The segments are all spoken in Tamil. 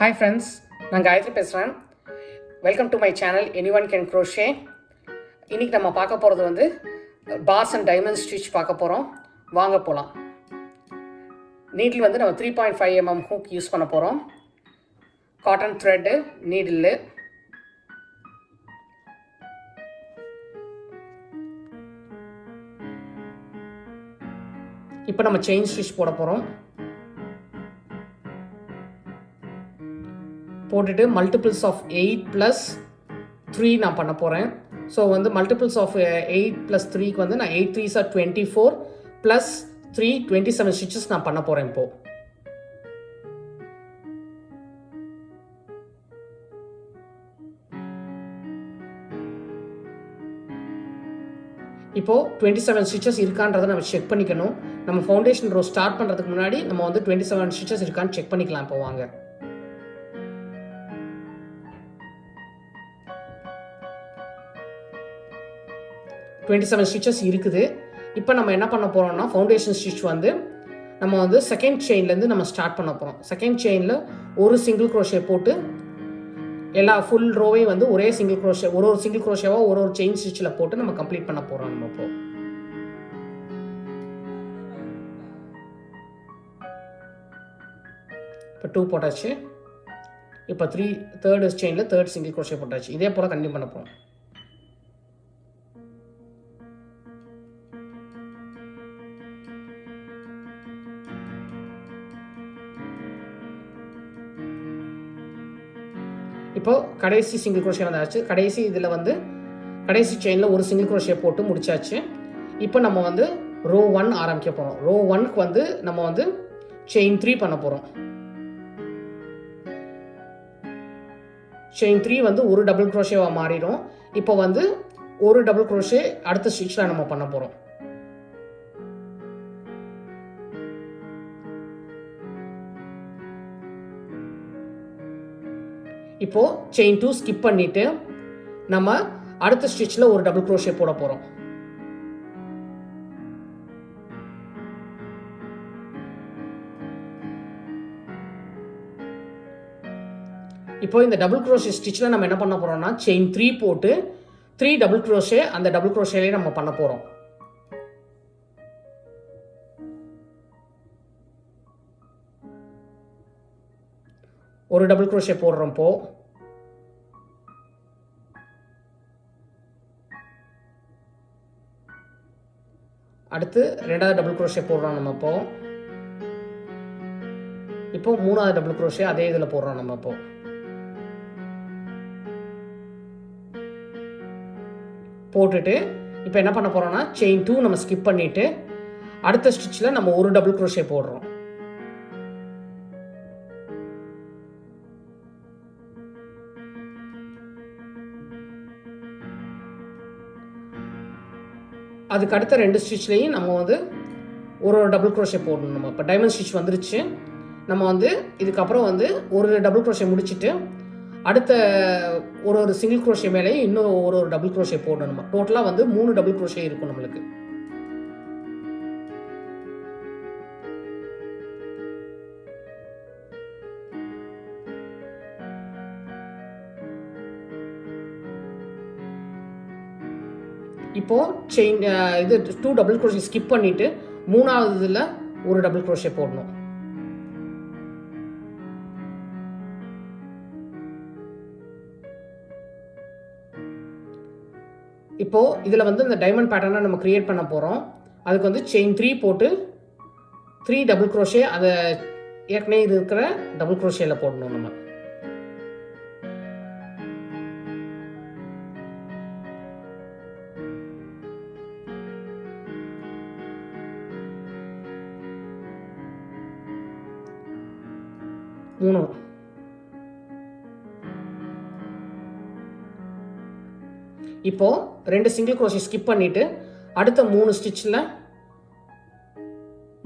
Hi friends, நான் Gayathri பேசுகிறேன். Welcome to my channel anyone can crochet. இன்றைக்கி நம்ம பார்க்க போகிறது வந்து பார்ஸ் அண்ட் டைமண்ட் ஸ்டிச் பார்க்க போகிறோம். வாங்க போகலாம். நீடில் வந்து நம்ம 3.5 mm ஹூக் யூஸ் பண்ண போகிறோம். காட்டன் த்ரெட்டு, நீடில், இப்போ நம்ம செயின் ஸ்டிச் போட போகிறோம். போட்டுட்டு மல்டிபிள்ஸ் ஆஃப் 8 + 3 நான் பண்ண போகிறேன். ஸோ வந்து மல்டிபிள்ஸ் ஆஃப் 8 + 3க்கு வந்து நான் 8 3s are 24 + 3 27 ஸ்டிச்சஸ் நான் பண்ண போகிறேன். இப்போது 27 ஸ்டிச்சஸ் இருக்கான்றதை நம்ம செக் பண்ணிக்கணும். நம்ம ஃபவுண்டேஷன் ரோ ஸ்டார்ட் பண்ணுறதுக்கு முன்னாடி நம்ம வந்து 27 ஸ்டிச்சஸ் இருக்கான்னு செக் பண்ணிக்கலாம். இப்போ வாங்க. ஸ்டிச்சஸ் இருக்குது. இப்போ நம்ம என்ன பண்ண போகிறோம்னா, ஃபவுண்டேஷன் ஸ்டிச் வந்து நம்ம வந்து செகண்ட் செயின்லேருந்து நம்ம ஸ்டார்ட் பண்ண போகிறோம். செகண்ட் செயினில் ஒரு சிங்கிள் க்ரோஷே போட்டு எல்லா ஃபுல் ரோவையும் வந்து ஒரே சிங்கிள் க்ரோஷே, ஒரு சிங்கிள் க்ரோஷேவாக ஒரு செயின் ஸ்டிச்சில் போட்டு நம்ம கம்ப்ளீட் பண்ண போகிறோம். நம்ம இப்போ 2 போட்டாச்சு. இப்போ தேர்டு செயினில் தேர்ட் சிங்கிள் க்ரோஷே போட்டாச்சு. இதே போல் கண்டினியூ பண்ண போகிறோம். இப்போ கடைசி சிங்கிள் க்ரோஷே வந்தாச்சு. கடைசி இதில் வந்து கடைசி செயினில் ஒரு சிங்கிள் க்ரோஷே போட்டு முடிச்சாச்சு. இப்போ நம்ம வந்து ரோ 1 ஆரம்பிக்க போகிறோம். ரோ 1க்கு வந்து நம்ம வந்து செயின் 3 பண்ண போகிறோம். செயின் 3 வந்து ஒரு டபுள் க்ரோஷேவாக மாறிடும். இப்போ வந்து ஒரு டபுள் க்ரோஷே அடுத்த ஸ்டிச்சில் நம்ம பண்ண போகிறோம். இப்போது செயின் 2 ஸ்கிப் பண்ணிவிட்டு நம்ம அடுத்த ஸ்டிச்சில் ஒரு டபுள் க்ரோஷே போட போகிறோம். இப்போ இந்த டபுள் க்ரோஷே ஸ்டிச்சில் நம்ம என்ன பண்ண போகிறோம்னா, செயின் 3 போட்டு 3 டபுள் க்ரோஷே அந்த டபுள் க்ரோஷேலேயே நம்ம பண்ண போகிறோம். ஒரு டபுள் க்ரோஷே போடுறோம். அடுத்து ரெண்டாவது டபுள் க்ரோஷே போடுறோம். நம்ம இப்போ மூணாவது டபுள் க்ரோஷே அதே இதில் போடுறோம். நம்ம போட்டுட்டு இப்போ என்ன பண்ண போகிறோம்னா, செயின் 2 நம்ம ஸ்கிப் பண்ணிவிட்டு அடுத்த ஸ்டிச்சில் நம்ம ஒரு டபுள் க்ரோஷே போடுறோம். அதுக்கு அடுத்த 2 ஸ்டிச்லேயும் நம்ம வந்து ஒரு டபுள் க்ரோஷே போடணும். நம்ம இப்போ டைமண்ட் ஸ்டிச் வந்துருச்சு. நம்ம வந்து இதுக்கப்புறம் வந்து ஒரு டபுள் க்ரோஷே முடிச்சுட்டு அடுத்த ஒரு சிங்கிள் க்ரோஷே மேலே இன்னும் ஒரு டபுள் க்ரோஷே போடணும். நம்ம டோட்டலாக வந்து 3 டபுள் க்ரோஷே இருக்கும் நம்மளுக்கு. இப்போது செயின் இது 2 டபுள் க்ரோஷே ஸ்கிப் பண்ணிவிட்டு மூணாவது இதில் ஒரு டபுள் க்ரோஷே போடணும். இப்போது இதில் வந்து இந்த டைமண்ட் பேட்டர்னை நம்ம க்ரியேட் பண்ண போகிறோம். அதுக்கு வந்து செயின் 3 போட்டு 3 டபுள் க்ரோஷே அதை ஏற்கனவே இருக்கிற டபுள் க்ரோஷேயில் போடணும். நம்ம மூணு இப்போ 2 சிங்கிள் க்ரோஷே ஸ்கிப் பண்ணிவிட்டு அடுத்த 3 ஸ்டிச்சில்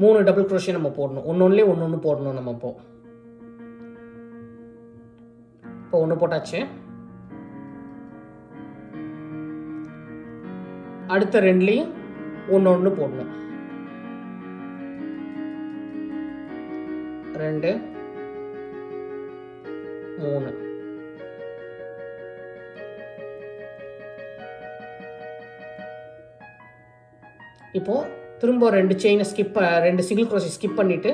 3 டபுள் க்ரோஷே நம்ம போடணும். ஒன்னொன்னுலேயே ஒன்று போடணும். நம்ம இப்போ ஒன்று போட்டாச்சு. அடுத்த 2லேயும் ஒன்று போடணும். 2 3. இப்போ திரும்ப 2 செயினை ஸ்கிப் 2 சிங்கிள் crochet ஸ்கிப் பண்ணிவிட்டு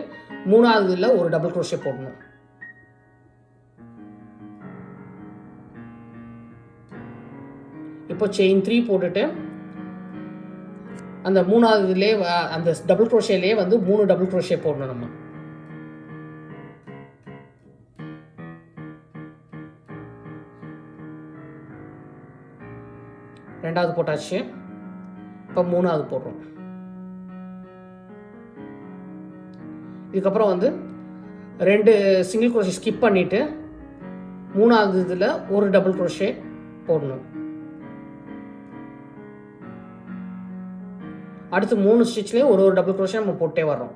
3ஆவதுல ஒரு டபுள் crochet போடணும். இப்போ செயின் 3 போட்டுட்டு அந்த 3ஆவதுலேயே அந்த டபுள் crochetலேயே வந்து 3 டபுள் crochet போடணும் நம்ம. ரெண்டாவது போட்டாச்சு. இப்போ 3ஆவது போடுறோம். இதுக்கப்புறம் வந்து 2 சிங்கிள் crochet ஸ்கிப் பண்ணிவிட்டு 3ஆவது இதில் ஒரு டபுள் crochet போடணும். அடுத்து 3 ஸ்டிச்லேயே ஒரு டபுள் crochet நம்ம போட்டே வர்றோம்.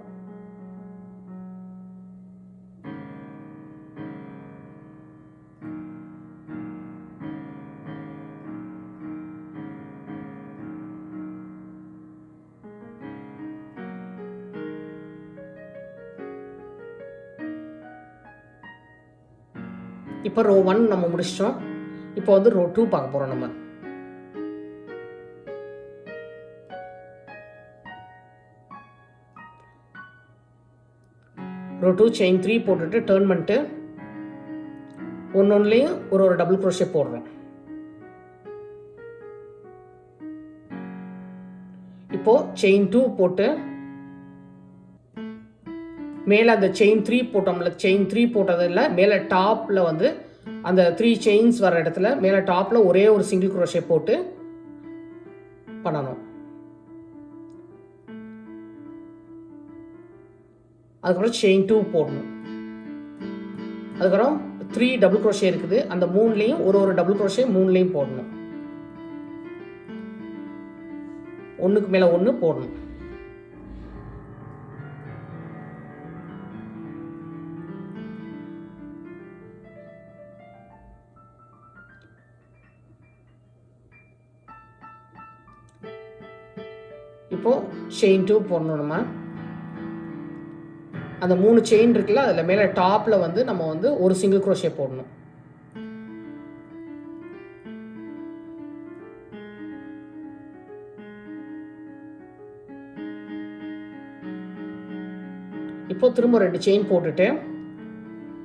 இப்போ ரோ 1 நம்ம முடிச்சிட்டோம். இப்போ வந்து ரோ 2 பார்க்க போகிறோம் நம்ம. ரோ 2 செயின் 3 போட்டுட்டு டர்ன் பண்ணிட்டு ஒன்றுலேயும் ஒரு டபுள் crochet போடுறோம். இப்போ செயின் 2 போட்டு மேலே அந்த செயின் 3 போட்டோம்ல, செயின் 3 போட்டதில் மேலே டாப்பில் வந்து அந்த 3 செயின்ஸ் வர இடத்துல மேலே டாப்பில் ஒரே ஒரு சிங்கிள் crochet போட்டு பண்ணணும். அதுக்கப்புறம் செயின் 2 போடணும். அதுக்கப்புறம் 3 டபுள் crochet இருக்குது, அந்த 3லேயும் ஒரு டபுள் crochet 3லேயும் போடணும். ஒன்றுக்கு மேலே ஒன்று போடணும். இப்போ செயின் 2 போடணும். நம்ம அந்த 3 செயின் இருக்குல்ல, அதில் மேலே டாப்பில் வந்து நம்ம வந்து ஒரு சிங்கிள் crochet போடணும். இப்போ திரும்ப 2 செயின் போட்டுட்டு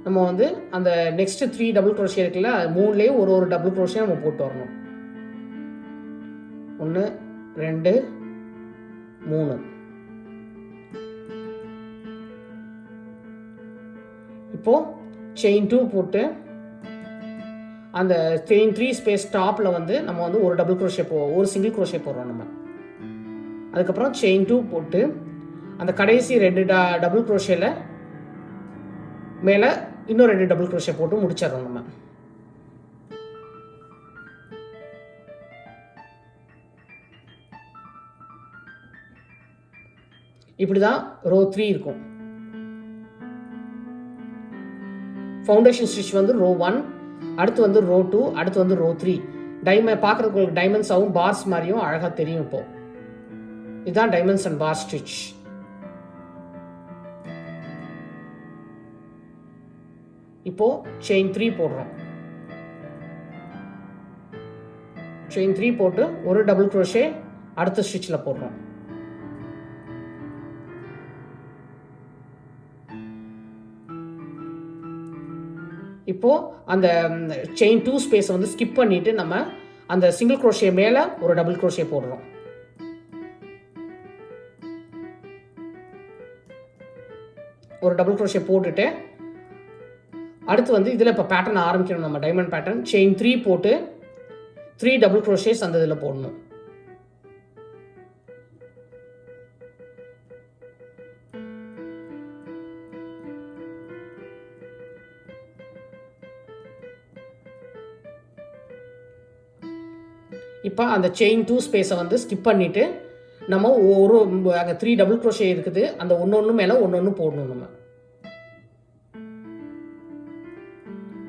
நம்ம வந்து அந்த நெக்ஸ்ட் 3 டபுள் crochet இருக்குல்ல, 3லேயும் ஒரு டபுள் crochet நம்ம போட்டு வரணும். 1 2 3. இப்போ செயின் 2 போட்டு அந்த செயின் 3 ஸ்பேஸ் டாப்பில் வந்து நம்ம வந்து ஒரு டபுள் crochet ஒரு சிங்கிள் crochet போடுறோம் நம்ம. அதுக்கப்புறம் செயின் 2 போட்டு அந்த கடைசி 2 டபுள் crochetல மேலே இன்னும் 2 டபுள் crochet போட்டு முடிச்சிடறோம் நம்ம. இப்படி தான் ரோ 3 இருக்கும். ஃபவுண்டேஷன் ஸ்டிச் வந்து ரோ 1, அடுத்து வந்து ரோ 2, அடுத்து வந்து ரோ 3. பார்க்குறதுக்கு டைமண்ட்ஸாகவும் பார்ஸ் மாதிரியும் அழகாக தெரியும். இப்போ இதுதான் டைமண்ட்ஸ் அண்ட் பார் ஸ்டிச். இப்போ செயின் 3 போடுறோம். செயின் 3 போட்டு ஒரு டபுள் crochet அடுத்த ஸ்டிச்சில் போடுறோம். இப்போ அந்த செயின் 2 ஸ்பேஸை வந்து ஸ்கிப் பண்ணிட்டு நம்ம அந்த சிங்கிள் crochet மேலே ஒரு டபுள் crochet போடுறோம். ஒரு டபுள் crochet போட்டுட்டு அடுத்து வந்து இதில் இப்போ பேட்டர்ன் ஆரம்பிக்கணும். நம்ம டைமண்ட் பேட்டர்ன் செயின் 3 போட்டு 3 டபுள் crochets அந்த இதில் போடணும். இப்போ அந்த செயின் 2 ஸ்பேஸை வந்து ஸ்கிப் பண்ணிவிட்டு நம்ம அங்கே 3 டபுள் crochet இருக்குது, அந்த ஒன்று மேலே ஒன்று போடணும். நம்ம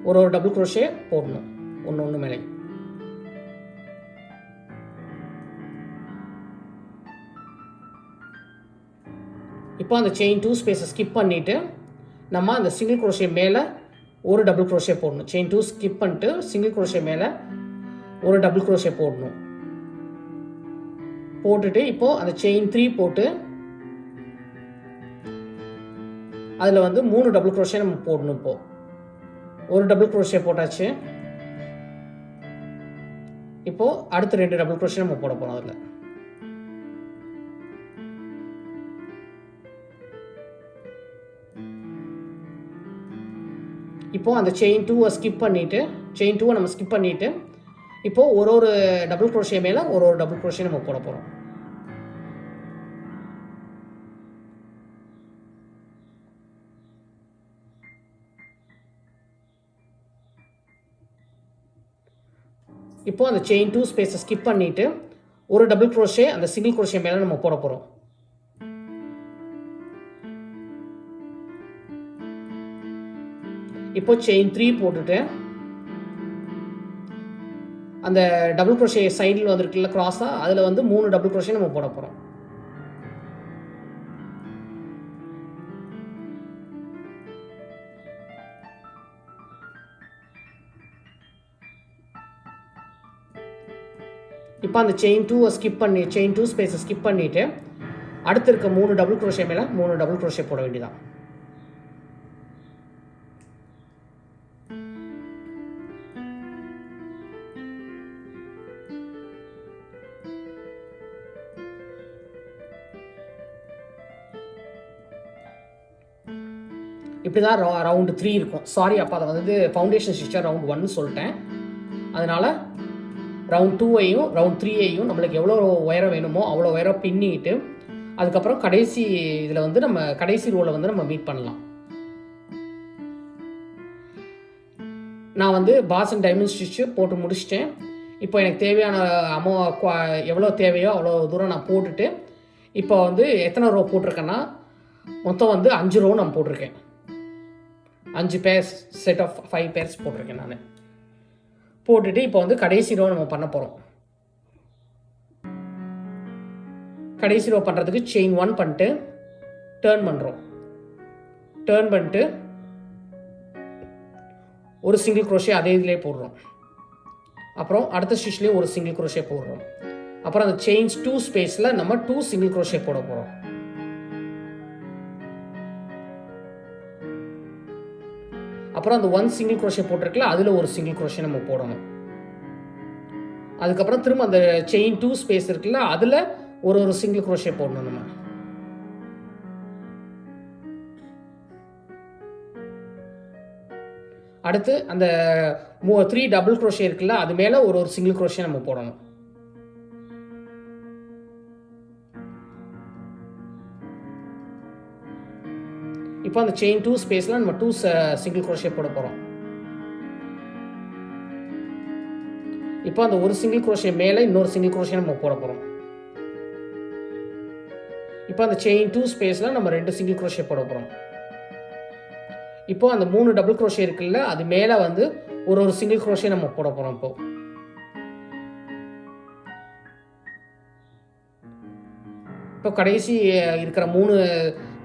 ஒரு டபுள் crochet போடணும் ஒன்று மேலே. இப்போ அந்த செயின் 2 ஸ்பேஸை ஸ்கிப் பண்ணிவிட்டு நம்ம அந்த சிங்கிள் crochet மேலே ஒரு டபுள் க்ரோஷே போடணும். செயின் 2 ஸ்கிப் பண்ணிட்டு சிங்கிள் க்ரோஷே மேலே ஒரு டபுள் க்ரோஷே போடணும். போட்டுட்டு இப்போது அந்த செயின் 3 போட்டு அதில் வந்து 3 டபுள் க்ரோஷே நம்ம போடணும். இப்போது ஒரு டபுள் க்ரோஷே போட்டாச்சு. இப்போது அடுத்து 2 டபுள் க்ரோஷே நம்ம போட போகிறோம். அதில் இப்போது அந்த செயின் 2 ஸ்கிப் பண்ணிவிட்டு செயின் 2 நம்ம ஸ்கிப் பண்ணிவிட்டு இப்போது ஒரு டபுள் க்ரோஷே மேலே ஒரு டபுள் க்ரோஷே நம்ம போட போகிறோம். இப்போது அந்த செயின் 2 ஸ்பேஸை ஸ்கிப் பண்ணிவிட்டு ஒரு டபுள் க்ரோஷே அந்த சிங்கிள் க்ரோஷே மேலே நம்ம போட போகிறோம். இப்போ செயின் 3 போட்டுட்டு அந்த டபுள் க்ரோஷே சைடில் வந்துருக்குல்ல கிராஸாக, அதில் வந்து 3 டபுள் க்ரோஷே நம்ம போட போகிறோம். இப்போ அந்த செயின் 2 ஸ்கிப் பண்ணி செயின் 2 ஸ்பேஸை ஸ்கிப் பண்ணிவிட்டு அடுத்து இருக்க 3 டபுள் க்ரோஷே மேலே 3 டபுள் க்ரோஷே போட வேண்டியதான். இப்படி தான் ரவுண்டு 3 இருக்கும். சாரி, அப்போ அதை வந்து ஃபவுண்டேஷன் ஸ்டிச்சாக ரவுண்ட் 1 சொல்லிட்டேன். அதனால் ரவுண்ட் 2ஐயும் ரவுண்ட் 3ஐயும் நம்மளுக்கு எவ்வளோ உயரம் வேணுமோ அவ்வளோ உயரம் பின்னிட்டு அதுக்கப்புறம் கடைசி இதில் வந்து நம்ம கடைசி ரோவில் வந்து நம்ம மீட் பண்ணலாம். நான் வந்து பாஸ் அண்ட் டைமண்ட் ஸ்டிச்சு போட்டு முடிச்சிட்டேன். இப்போ எனக்கு தேவையான எவ்வளோ தேவையோ அவ்வளோ தூரம் நான் போட்டுட்டு இப்போ வந்து எத்தனை ரோ போட்டிருக்கேன்னா மொத்தம் வந்து 5 ரோ நான் போட்டிருக்கேன். 5 பேர்ஸ் செட் ஆஃப் 5 பேர்ஸ் போட்டிருக்கேன் நான். போட்டுட்டு இப்போ வந்து கடைசி ரோ நம்ம பண்ண போகிறோம். கடைசி ரோ பண்ணுறதுக்கு செயின் 1 பண்ணிட்டு டேர்ன் பண்ணுறோம். டேர்ன் பண்ணிட்டு ஒரு சிங்கிள் க்ரோஷே அதே இதிலே போடுறோம். அப்புறம் அடுத்த ஸ்டிச்லேயே ஒரு சிங்கிள் க்ரோஷே போடுறோம். அப்புறம் அந்த செயின்ஸ் 2 ஸ்பேஸில் நம்ம 2 சிங்கிள் க்ரோஷே போட போகிறோம். அப்புறம் அந்த 1 சிங்கிள் க்ரோஷே போட்டிருக்கல அதில் ஒரு சிங்கிள் க்ரோஷே நம்ம போடணும். அதுக்கப்புறம் திரும்ப அந்த செயின் 2 ஸ்பேஸ் இருக்குல்ல அதில் ஒரு சிங்கிள் க்ரோஷே போடணும் நம்ம. அடுத்து அந்த 3 டபுள் க்ரோஷே இருக்குல்ல அது மேலே ஒரு சிங்கிள் க்ரோஷே நம்ம போடணும். இப்போ அந்த செயின் 2 ஸ்பேஸில் நம்ம 2 சிங்கிள் க்ரோஷே போட போகிறோம். இப்போ அந்த ஒரு சிங்கிள் க்ரோஷே மேலே இன்னொரு சிங்கிள் க்ரோஷே நம்ம போட போகிறோம். இப்போ அந்த செயின் 2 ஸ்பேஸில் நம்ம 2 சிங்கிள் க்ரோஷே போட போகிறோம். இப்போ அந்த 3 டபுள் க்ரோஷே இருக்குல்ல அது மேலே வந்து ஒரு சிங்கிள் க்ரோஷே நம்ம போட போகிறோம். இப்போ கடைசி இருக்கிற 3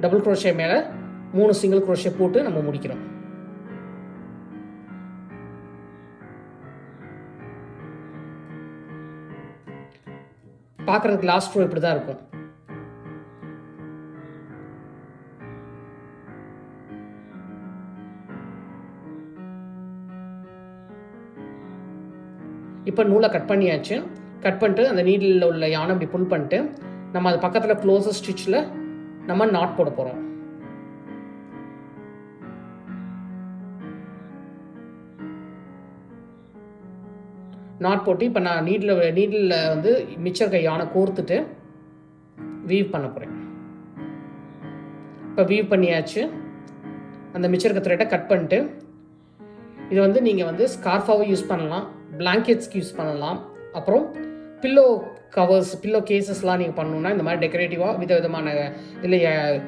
டபுள் க்ரோஷே மேலே 3 சிங்கிள் க்ரோஷே போட்டு நம்ம முடிக்கிறோம். பார்க்குறதுக்கு லாஸ்ட் ரோ இப்படி தான் இருக்கும். இப்போ நூலை கட் பண்ணியாச்சு. கட் பண்ணிட்டு அந்த நீடில் உள்ள யானை இப்படி புல் பண்ணிட்டு நம்ம அது பக்கத்தில் க்ளோசர் ஸ்டிச்சில் நம்ம நாட் போட போகிறோம். நாட் போட்டு இப்போ நான் நீடில் வந்து மிச்சர் கை யானை கோர்த்துட்டு வீவ் பண்ண போகிறேன். இப்போ வீவ் பண்ணியாச்சு. அந்த மிச்சர் த்ரெட்டை கட் பண்ணிட்டு இது வந்து நீங்கள் வந்து ஸ்கார்ஃபாகவும் யூஸ் பண்ணலாம், பிளாங்கெட்ஸ்க்கு யூஸ் பண்ணலாம், அப்புறம் பில்லோ கவர்ஸ் பில்லோ கேசஸ்லாம் நீங்கள் பண்ணணுன்னா இந்த மாதிரி டெக்கரேட்டிவாக விதவிதமான இதில்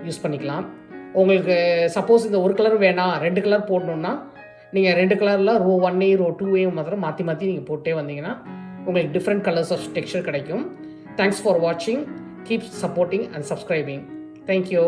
யூஸ் பண்ணிக்கலாம். உங்களுக்கு சப்போஸ் இந்த ஒரு கலர் வேணாம் 2 கலர் போடணுன்னா நீங்கள் 2 கலரில் ரோ 1 ரோ 2 மாத்திரம் மாற்றி நீங்கள் போட்டே வந்தீங்கன்னா உங்களுக்கு டிஃப்ரெண்ட் கலர்ஸ் ஆஃப் டெக்ஸ்சர் கிடைக்கும். தேங்க்ஸ் ஃபார் வாட்சிங். Keep supporting and subscribing. Thank you.